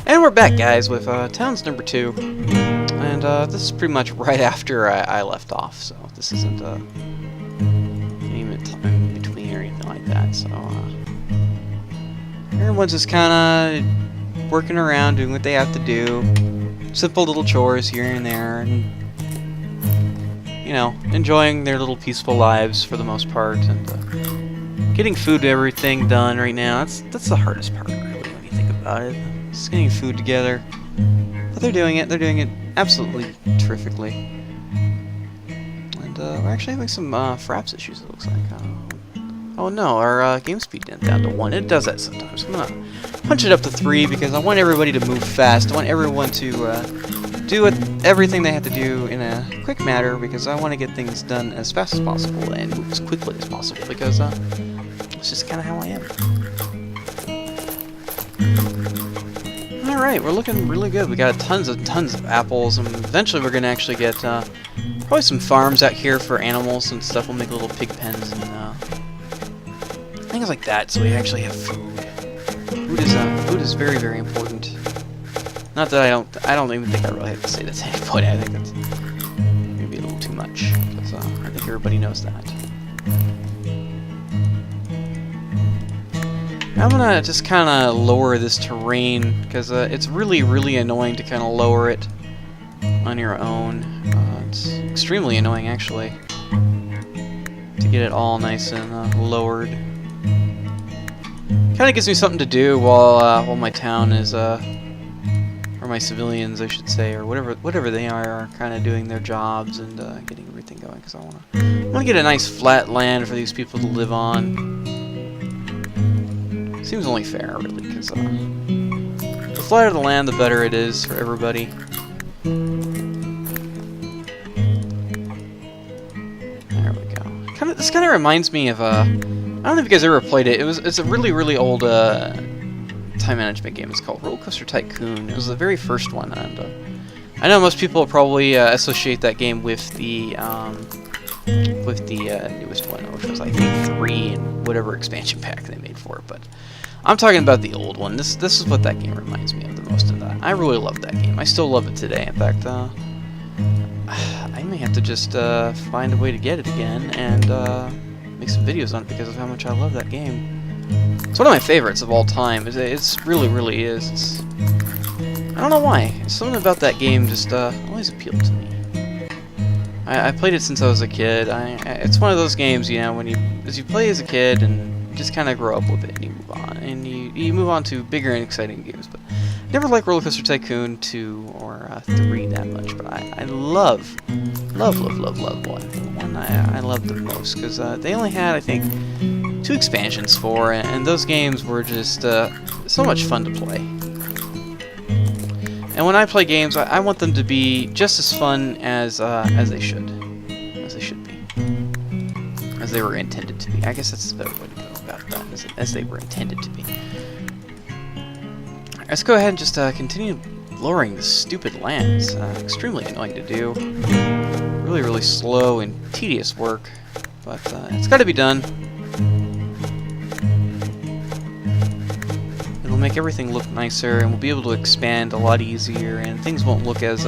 And we're back, guys, with Towns number 2. And this is pretty much right after I left off, so this isn't any time in between or anything like that. So everyone's just kind of working around, doing what they have to do. Simple little chores here and there, and you know, enjoying their little peaceful lives for the most part, and getting food, everything done right now. That's the hardest part, really, when you think about it. Just getting food together. But they're doing it. They're doing it absolutely terrifically. And we're actually having some fraps issues, it looks like. Oh no, our game speed went down to 1. It does that sometimes. I'm gonna punch it up to 3 because I want everybody to move fast. I want everyone to do everything they have to do in a quick manner, because I want to get things done as fast as possible and move as quickly as possible, because it's just kind of how I am. Alright, we're looking really good. We got tons of apples, and eventually we're going to actually get probably some farms out here for animals and stuff. We'll make little pig pens and things like that, so we actually have food. Food is very, very important. Not that I don't even think I really have to say that to anybody. I think that's maybe a little too much, because I think everybody knows that. I'm gonna just kind of lower this terrain, because it's really, really annoying to kind of lower it on your own. It's extremely annoying, actually, to get it all nice and lowered. Kind of gives me something to do while my town is, or my civilians, I should say, or whatever they are kind of doing their jobs and getting everything going. Because I want to get a nice flat land for these people to live on. Seems only fair, really, because the flatter the land, the better it is for everybody. There we go. This kind of reminds me of I don't know if you guys ever played it. It's a really, really old time management game. It's called Roller Coaster Tycoon. It was the very first one, and I know most people probably associate that game with the newest one, which was I think 3 and whatever expansion pack they made for it. But I'm talking about the old one. This is what that game reminds me of the most of that. I really love that game. I still love it today. In fact, I may have to just find a way to get it again and make some videos on it, because of how much I love that game. It's one of my favorites of all time. It's really, really is. I don't know why. Something about that game just always appealed to me. I played it since I was a kid. It's one of those games, you know, as you play as a kid and you just kind of grow up with it and you move on. And you move on to bigger and exciting games. But I never liked Roller Coaster Tycoon 2 or 3 that much. But I love 1. The one I love the most, because they only had, I think, 2 expansions for, and those games were just so much fun to play. And when I play games, I want them to be just as fun as they should be, as they were intended to be. I guess that's the better way to go about that, as they were intended to be. Let's go ahead and just continue lowering this stupid land. It's extremely annoying to do. Really, really slow and tedious work, but it's got to be done. Make everything look nicer, and we'll be able to expand a lot easier, and things won't look as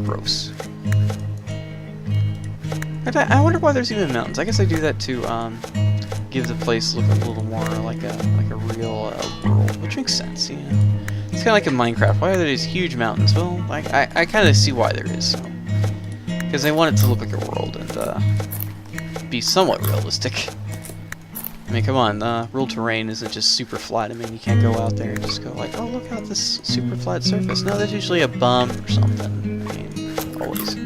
gross. I wonder why there's even mountains. I guess I do that to give the place look a little more like a real world, which makes sense, you know. It's kind of like in Minecraft. Why are there these huge mountains? Well, I kind of see why there is, so. Because they want it to look like a world and be somewhat realistic. I mean, come on, real terrain isn't just super flat. I mean, you can't go out there and just go like, oh, look at this super flat surface. No, there's usually a bump or something. I mean, always.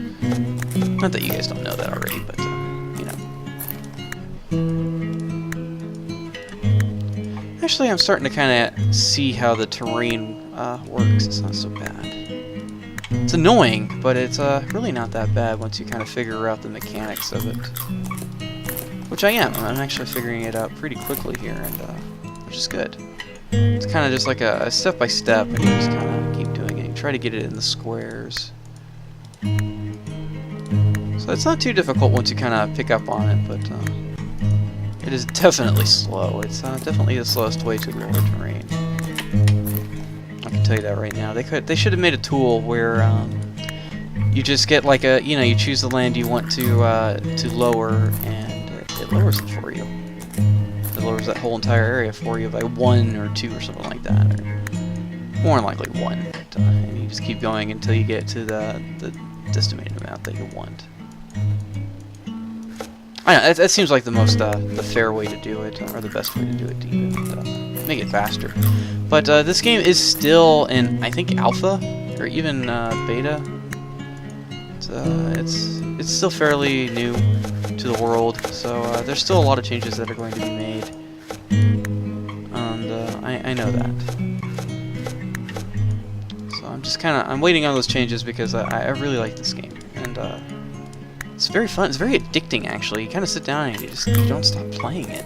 Not that you guys don't know that already, but, you know. Actually, I'm starting to kind of see how the terrain works. It's not so bad. It's annoying, but it's really not that bad once you kind of figure out the mechanics of it. Which I am. I'm actually figuring it out pretty quickly here, and which is good. It's kind of just like a step-by-step, and you just kind of keep doing it. You try to get it in the squares. So it's not too difficult once you kind of pick up on it, but it is definitely slow. It's definitely the slowest way to lower terrain. I can tell you that right now. They should have made a tool where you just get like a, you choose the land you want to lower, and it lowers it for you. It lowers that whole entire area for you by 1 or 2 or something like that, or more than likely 1. But, and you just keep going until you get to the estimated amount that you want. I know that seems like the most the fair way to do it, or the best way to do it, to even make it faster. But this game is still in, I think, alpha or even beta. It's still fairly new to the world, so there's still a lot of changes that are going to be made, and I know that. So I'm waiting on those changes because I really like this game, and it's very fun. It's very addicting, actually. You kind of sit down and you don't stop playing it.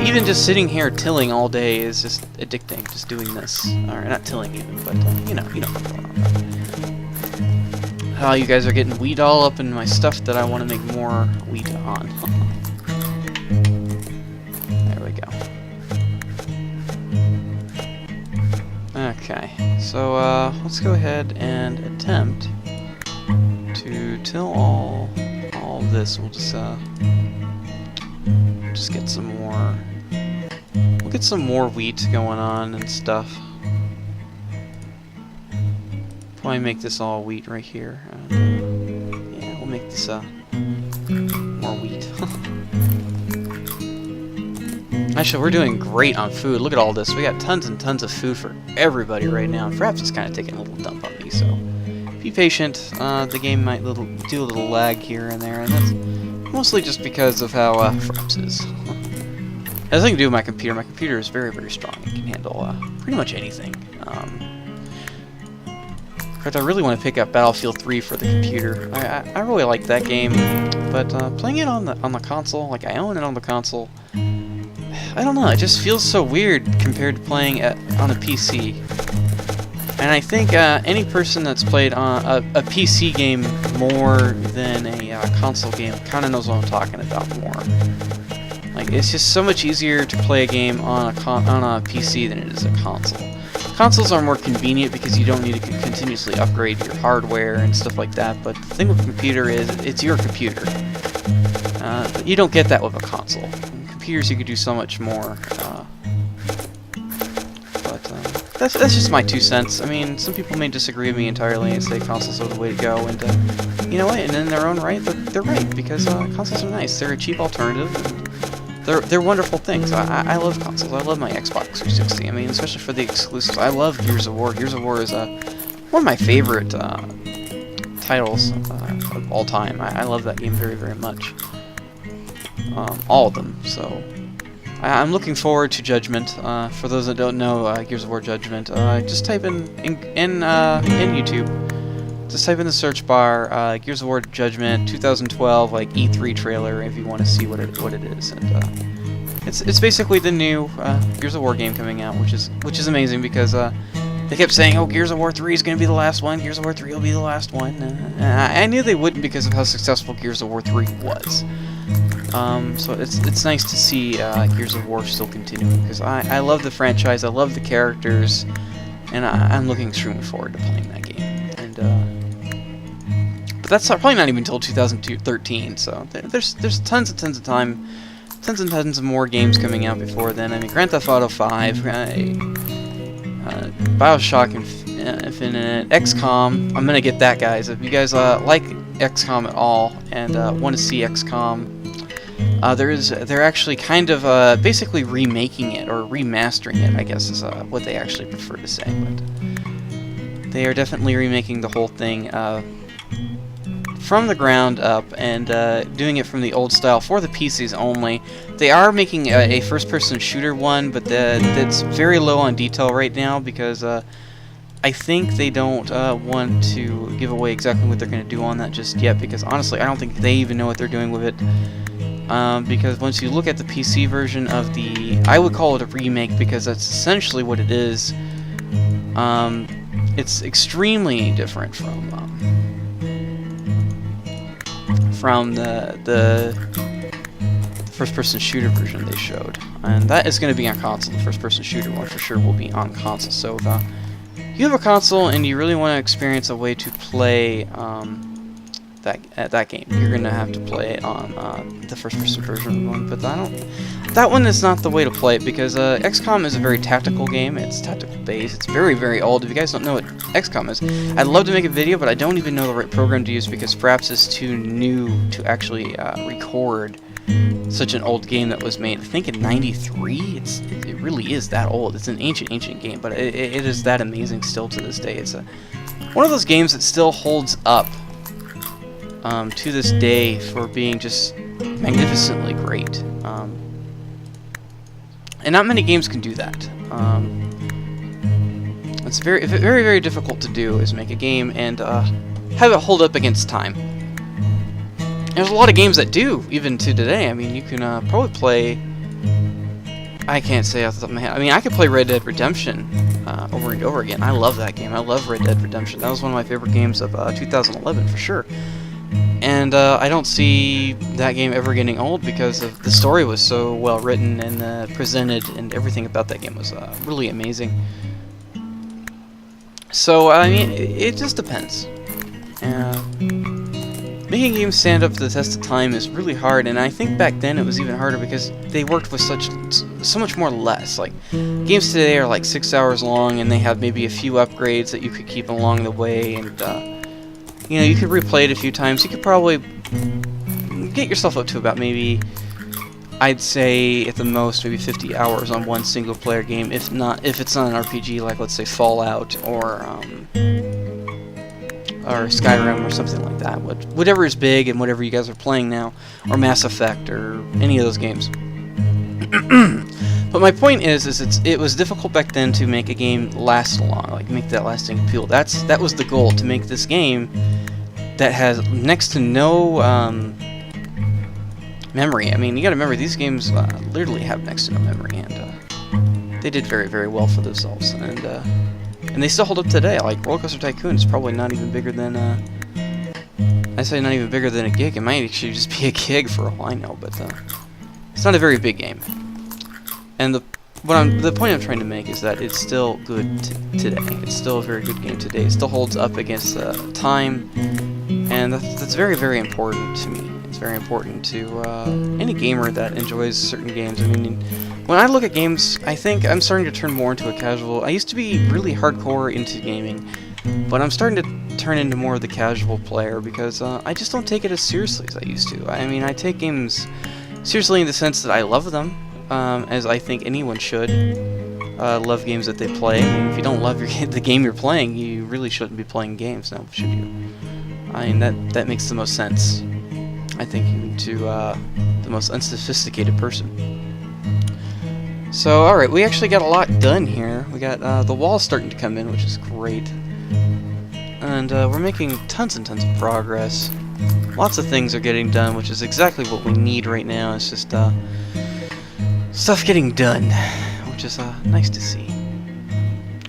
Even just sitting here tilling all day is just addicting. Just doing this, or not tilling even, but you know what's going on. Oh, you guys are getting wheat all up in my stuff that I want to make more wheat on. There we go. Okay, so let's go ahead and attempt to till all of this. We'll just get some more. We'll get some more wheat going on and stuff. Probably make this all wheat right here. Yeah, we'll make this more wheat. Actually, we're doing great on food. Look at all this. We got tons and tons of food for everybody right now. Fraps is kind of taking a little dump on me, so be patient. The game might do a little lag here and there, and that's mostly just because of how Fraps is. It has nothing to do with my computer. My computer is very, very strong. It can handle pretty much anything. In fact, I really want to pick up Battlefield 3 for the computer. I really like that game, but playing it on the console, like I own it on the console, I don't know. It just feels so weird compared to playing on a PC. And I think any person that's played on a PC game more than a console game kind of knows what I'm talking about more. Like, it's just so much easier to play a game on a PC than it is a console. Consoles are more convenient because you don't need to continuously upgrade your hardware and stuff like that, but the thing with a computer is it's your computer. But you don't get that with a console. In computers you could do so much more. That's just my 2 cents. I mean, some people may disagree with me entirely and say consoles are the way to go, and you know what? And in their own right, they're right, because consoles are nice. They're a cheap alternative. And they're wonderful things. I love consoles. I love my Xbox 360. I mean, especially for the exclusives. I love Gears of War. Gears of War is one of my favorite titles of all time. I love that game very, very much. All of them. So I'm looking forward to Judgment. For those that don't know, Gears of War Judgment, just type in YouTube. Just type in the search bar, Gears of War Judgment 2012, like E3 trailer, if you want to see what it is. And it's basically the new Gears of War game coming out, which is amazing because they kept saying, oh, Gears of War 3 is going to be the last one. Gears of War 3 will be the last one. I knew they wouldn't because of how successful Gears of War 3 was. So it's nice to see Gears of War still continuing because I love the franchise, I love the characters, and I'm looking extremely forward to playing that game. And but that's probably not even until 2013. So there's tons and tons of time, tons and tons of more games coming out before then. I mean, Grand Theft Auto 5, BioShock Infinite, XCOM. I'm gonna get that, guys. If you guys like XCOM at all and want to see XCOM. They're actually kind of basically remaking it or remastering it, I guess is what they actually prefer to say. But they are definitely remaking the whole thing from the ground up and doing it from the old style for the PCs only. They are making a first-person shooter one, but that's very low on detail right now because I think they don't want to give away exactly what they're going to do on that just yet because honestly, I don't think they even know what they're doing with it. Because once you look at the PC version of I would call it a remake because that's essentially what it is. It's extremely different from the first-person shooter version they showed, and that is going to be on console. The first-person shooter one for sure will be on console. So you have a console and you really want to experience a way to play that game, you're gonna have to play it on the first-person version one. But that one is not the way to play it, because XCOM is a very tactical game. It's tactical based. It's very, very old. If you guys don't know what XCOM is, I'd love to make a video, but I don't even know the right program to use because Fraps is too new to actually record such an old game that was made, I think, in '93. It really is that old. It's an ancient game, but it is that amazing still to this day. It's one of those games that still holds up to this day for being just magnificently great. And not many games can do that. It's very, very difficult to do, is make a game and have it hold up against time. There's a lot of games that do, even to today. I mean, you can probably play... I can't say off the top of my head. I mean, I could play Red Dead Redemption over and over again. I love that game. I love Red Dead Redemption. That was one of my favorite games of 2011, for sure. And I don't see that game ever getting old because of the story was so well written and presented, and everything about that game was really amazing. So, I mean, it just depends. Making games stand up to the test of time is really hard, and I think back then it was even harder because they worked with so much more less. Like, games today are like 6 hours long, and they have maybe a few upgrades that you could keep along the way, and you know, you could replay it a few times. You could probably get yourself up to about maybe, I'd say at the most, maybe 50 hours on one single-player game, if it's not an RPG like, let's say, Fallout or Skyrim or something like that. Whatever is big and whatever you guys are playing now, or Mass Effect or any of those games. But my point is it was difficult back then to make a game last long, like make that lasting appeal. That was the goal, to make this game that has next to no memory. I mean, you gotta remember, these games literally have next to no memory, and they did very, very well for themselves, and they still hold up today. Like Roller Coaster Tycoon is probably not even bigger than I say not even bigger than a gig. It might actually just be a gig for all I know, but it's not a very big game. And the point I'm trying to make is that it's still good today. It's still a very good game today. It still holds up against time, and that's very, very important to me. It's very important to any gamer that enjoys certain games. I mean, when I look at games, I think I'm starting to turn more into a casual. I used to be really hardcore into gaming, but I'm starting to turn into more of the casual player because I just don't take it as seriously as I used to. I mean, I take games seriously in the sense that I love them. As I think anyone should love games that they play. I mean, if you don't love the game you're playing, you really shouldn't be playing games, now, should you? I mean, that makes the most sense, I think, to the most unsophisticated person. So, alright, we actually got a lot done here. We got the walls starting to come in, which is great. And we're making tons and tons of progress. Lots of things are getting done, which is exactly what we need right now. It's just stuff getting done, which is nice to see.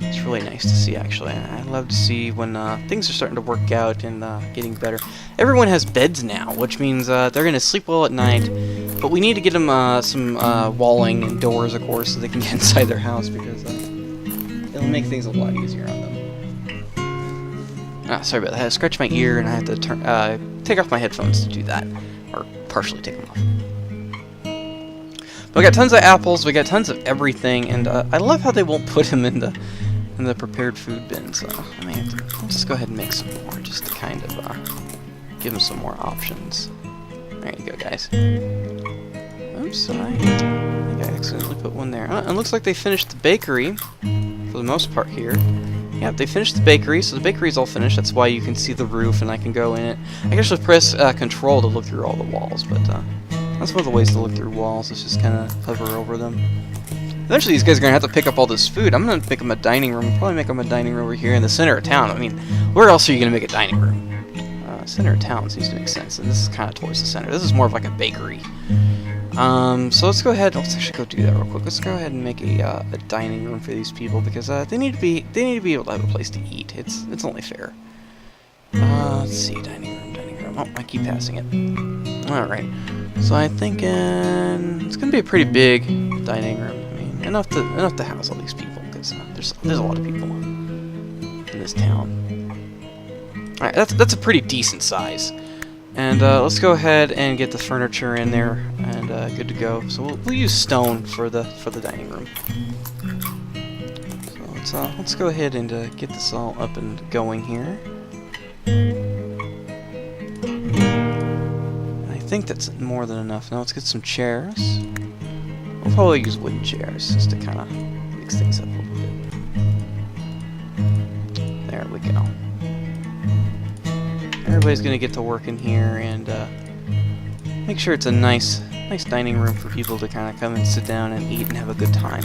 It's really nice to see, actually. I love to see when things are starting to work out and getting better. Everyone has beds now, which means they're going to sleep well at night, but we need to get them some walling and doors, of course, so they can get inside their house, because it'll make things a lot easier on them. Sorry about that. I scratched my ear, and I have to take off my headphones to do that, or partially take them off. We got tons of apples, we got tons of everything, and I love how they won't put them in the prepared food bins. I'll just go ahead and make some more, just to kind of give them some more options. There you go, guys. Oops, I think I accidentally put one there. It looks like they finished the bakery, for the most part here. Yeah, they finished the bakery, so the bakery's all finished. That's why you can see the roof, and I can go in it. I can actually press Control to look through all the walls, but that's one of the ways to look through walls, is just kind of hover over them. Eventually these guys are going to have to pick up all this food. I'm going to make them a dining room. Probably make them a dining room over here in the center of town. I mean, where else are you going to make a dining room? Center of town seems to make sense, and this is kind of towards the center. This is more of like a bakery. So let's go ahead. Let's actually go do that real quick. Let's go ahead and make a dining room for these people, because they need to be able to have a place to eat. It's only fair. Let's see, dining room. Oh, I keep passing it. All right. So I'm thinking it's gonna be a pretty big dining room. I mean, enough to house all these people, because there's a lot of people. in this town. Alright, that's a pretty decent size. And let's go ahead and get the furniture in there, and good to go. So we'll use stone for the dining room. So let's go ahead and get this all up and going here. I think that's more than enough. Now let's get some chairs. We'll probably use wooden chairs just to kind of mix things up a little bit. There we go. Everybody's gonna get to work in here and make sure it's a nice dining room for people to kind of come and sit down and eat and have a good time.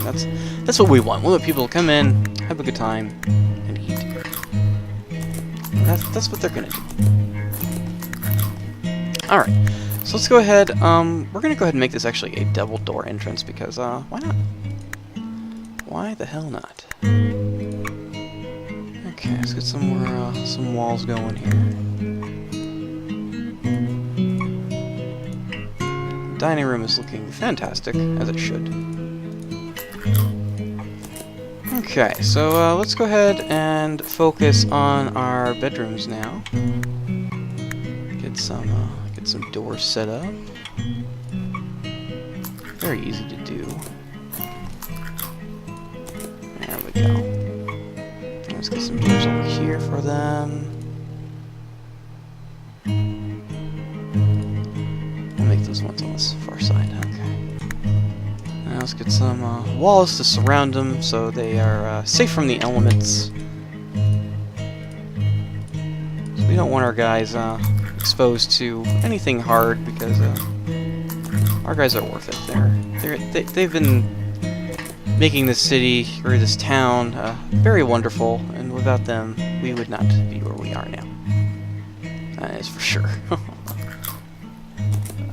That's what we want. We want people to come in, have a good time, and eat. That's what they're gonna do. All right. So let's go ahead. We're gonna go ahead and make this actually a double door entrance because why not? Why the hell not? Okay, let's get some more some walls going here. Dining room is looking fantastic, as it should. Okay, so let's go ahead and focus on our bedrooms now. Get some doors set up. Very easy to do. There we go. Let's get some doors over here for them. Make those ones on this far side. Okay. Now let's get some walls to surround them so they are safe from the elements. So we don't want our guys exposed to anything hard because our guys are worth it. They've been making this city or this town very wonderful, and without them, we would not be where we are now. That is for sure.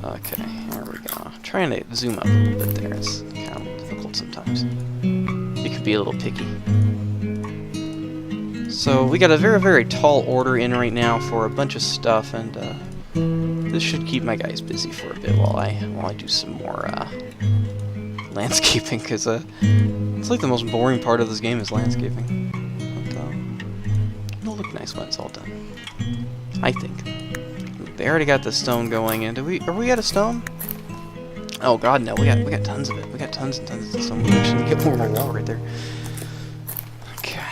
Okay, there we go. I'm trying to zoom up a little bit there. It's kind of difficult sometimes. You could be a little picky. So we got a very, very tall order in right now for a bunch of stuff, and this should keep my guys busy for a bit while I do some more landscaping, because it's like the most boring part of this game is landscaping. But it'll look nice when it's all done, I think. They already got the stone going, and are we out of stone? Oh god, no, we got tons of it. We got tons and tons of stone. We actually get more wall right there. Okay.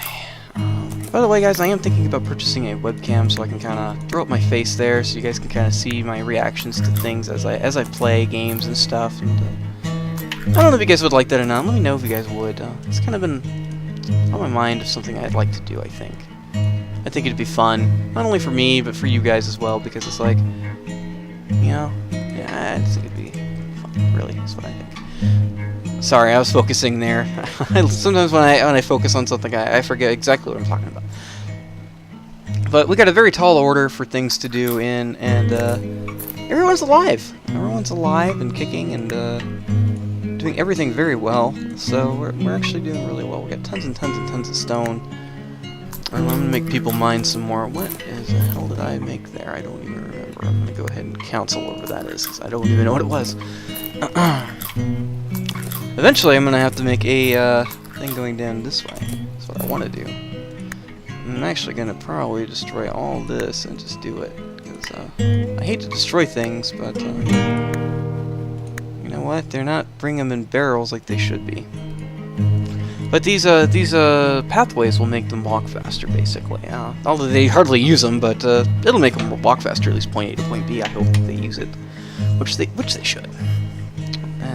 By the way, guys, I am thinking about purchasing a webcam so I can kind of throw up my face there, so you guys can kind of see my reactions to things as I play games and stuff. And I don't know if you guys would like that or not. Let me know if you guys would. It's kind of been on my mind of something I'd like to do, I think. I think it'd be fun, not only for me, but for you guys as well, because it's like, you know, yeah, I just think it'd be fun, really, that's what I think. Sorry, I was focusing there. Sometimes when I focus on something, I forget exactly what I'm talking about. But we got a very tall order for things to do in, and everyone's alive. Everyone's alive and kicking and doing everything very well, so we're actually doing really well. We got tons and tons and tons of stone. I'm going to make people mine some more. What is the hell did I make there? I don't even remember. I'm going to go ahead and cancel whatever that is, because I don't even know what it was. Eventually, I'm going to have to make a thing going down this way. That's what I want to do. I'm actually going to probably destroy all this and just do it, because I hate to destroy things, but you know what? They're not bringing them in barrels like they should be. But these pathways will make them walk faster, basically. Although they hardly use them, but it'll make them walk faster, at least point A to point B. I hope they use it, which they should.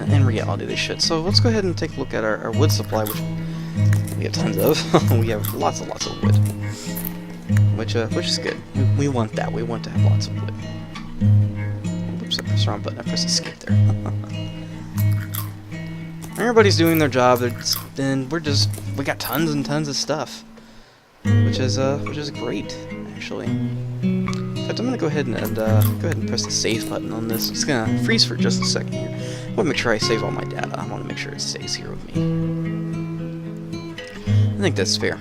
In reality, they should. So let's go ahead and take a look at our wood supply, which we have tons of. We have lots and lots of wood, which is good. We want that. We want to have lots of wood. Oops, I pressed the wrong button. I pressed escape there. Everybody's doing their job, and we got tons and tons of stuff, which is great, actually. In fact, I'm gonna go ahead and press the save button on this. It's gonna freeze for just a second here. I want to make sure I save all my data. I want to make sure it stays here with me. I think that's fair.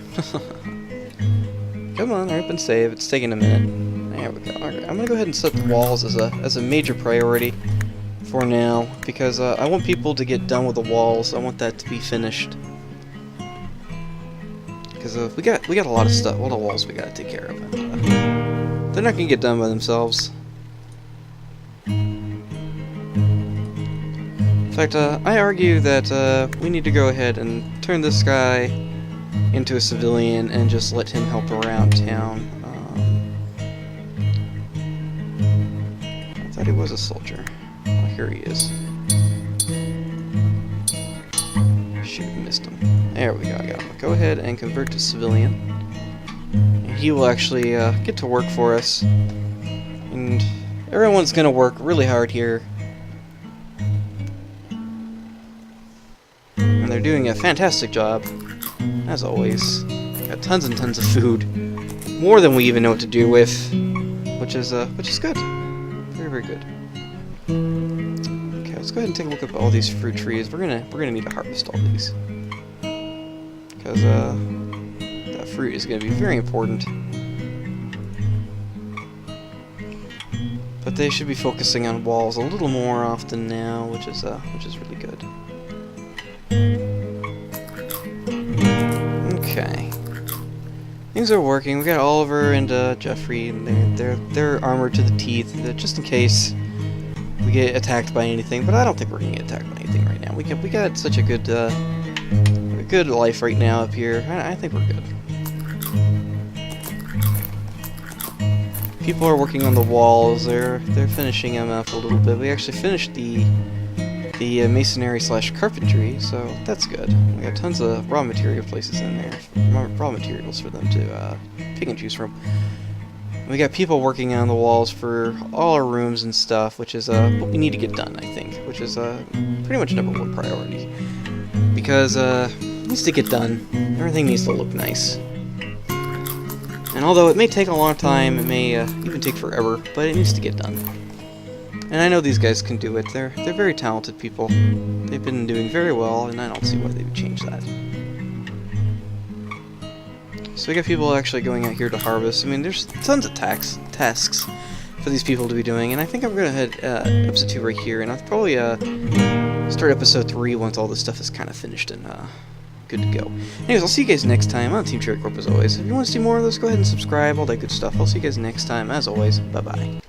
Come on, hurry up and save. It's taking a minute. There we go. Alright, I'm gonna go ahead and set the walls as a major priority for now, because I want people to get done with the walls. I want that to be finished. because we got a lot of stuff, a lot of walls we gotta take care of. And, they're not gonna get done by themselves. In fact, I argue that we need to go ahead and turn this guy into a civilian and just let him help around town. I thought he was a soldier. Oh, here he is. Shoot, missed him. There we go, I got him. Go ahead and convert to civilian. And he will actually get to work for us. And everyone's gonna work really hard here. And they're doing a fantastic job, as always. Got tons and tons of food. More than we even know what to do with. Which is good. Very, very good. Okay, let's go ahead and take a look at all these fruit trees. We're gonna need to harvest all these. Because that fruit is gonna be very important. But they should be focusing on walls a little more often now, which is really good. Okay. Things are working. We got Oliver and Jeffrey, and they're armored to the teeth, just in case we get attacked by anything. But I don't think we're gonna get attacked by anything right now. We got such a good life right now up here. I think we're good. People are working on the walls. They're finishing them up a little bit. We actually finished the masonry / carpentry, so that's good. We got tons of raw material places in there, raw materials for them to pick and choose from. We got people working on the walls for all our rooms and stuff, which is what we need to get done, I think, which is pretty much #1 priority, because it needs to get done. Everything needs to look nice. And although it may take a long time, it may even take forever, but it needs to get done. And I know these guys can do it. They're very talented people. They've been doing very well, and I don't see why they would change that. So we got people actually going out here to harvest. I mean, there's tons of tasks for these people to be doing, and I think I'm going to head episode 2 right here, and I'll probably start episode 3 once all this stuff is kind of finished and good to go. Anyways, I'll see you guys next time on Team Cherry Corp as always. If you want to see more of this, go ahead and subscribe, all that good stuff. I'll see you guys next time. As always, bye-bye.